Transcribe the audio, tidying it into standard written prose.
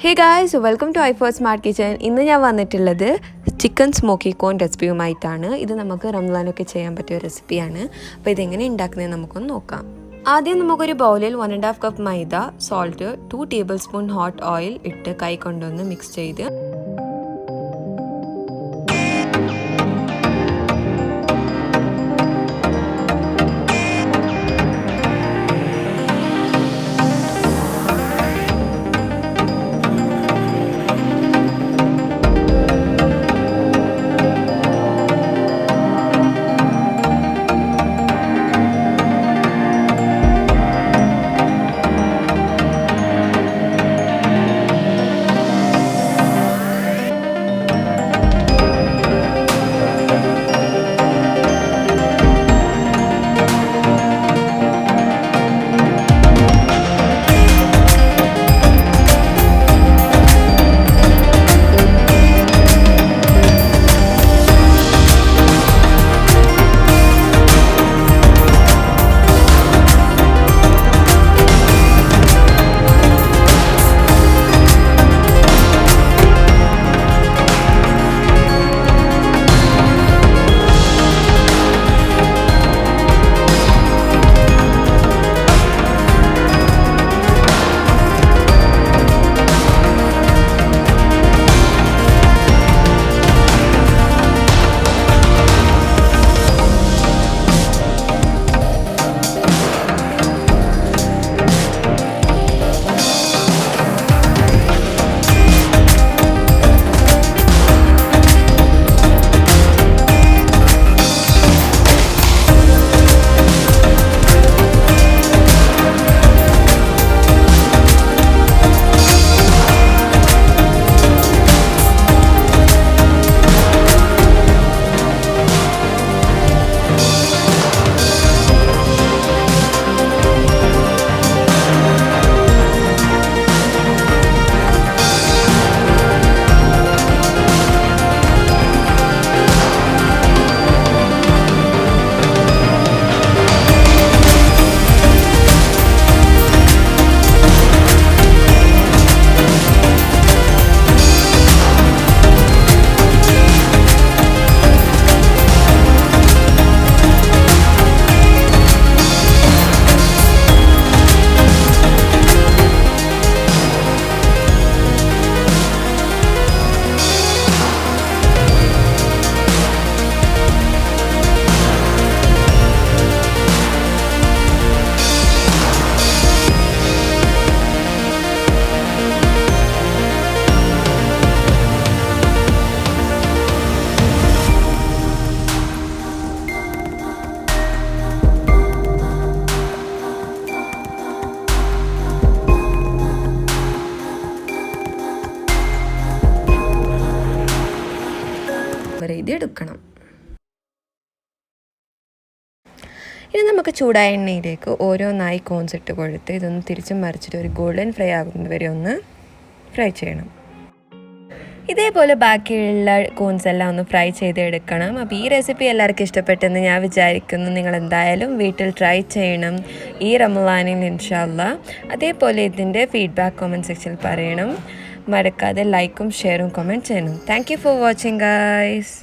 Hey guys, welcome to Iftar Smart Kitchen. ഇന്ന് ഞാൻ വന്നിട്ടുള്ളത് ചിക്കൻ സ്മോക്കി കോൺ റെസിപ്പിയുമായിട്ടാണ്. ഇത് നമുക്ക് റംസാനൊക്കെ ചെയ്യാൻ പറ്റിയ റെസിപ്പിയാണ്. അപ്പോൾ ഇതെങ്ങനെ ഉണ്ടാക്കുന്നത് നമുക്കൊന്ന് നോക്കാം. ആദ്യം നമുക്കൊരു ബൗളിൽ 1.5 കപ്പ് മൈദ, salt, 2 tablespoon hot oil ഇട്ട് കൈ കൊണ്ടൊന്ന് മിക്സ് ചെയ്ത് എടുക്കണം. ഇനി നമുക്ക് ചൂടായ എണ്ണയിലേക്ക് ഓരോന്നായി കോൺസ് ഇട്ട് കൊടുത്ത് ഇതൊന്ന് തിരിച്ചും മറിച്ചിട്ട് ഒരു ഗോൾഡൻ ഫ്രൈ ആകുന്നത് വരെ ഒന്ന് ഫ്രൈ ചെയ്യണം. ഇതേപോലെ ബാക്കിയുള്ള കോൺസ് എല്ലാം ഒന്ന് ഫ്രൈ ചെയ്തെടുക്കണം. അപ്പോൾ ഈ റെസിപ്പി എല്ലാവർക്കും ഇഷ്ടപ്പെട്ടെന്ന് ഞാൻ വിചാരിക്കുന്നു. നിങ്ങൾ എന്തായാലും വീട്ടിൽ ട്രൈ ചെയ്യണം ഈ റമളാനിൽ ഇൻഷാ അല്ലാഹ്. അതേപോലെ ഇതിൻ്റെ ഫീഡ്ബാക്ക് കമൻറ്റ് സെക്ഷനിൽ പറയണം. മറക്കാതെ ലൈക്കും ഷെയറും കമൻറ്റ് ചെയ്യണം. Thank you for watching guys.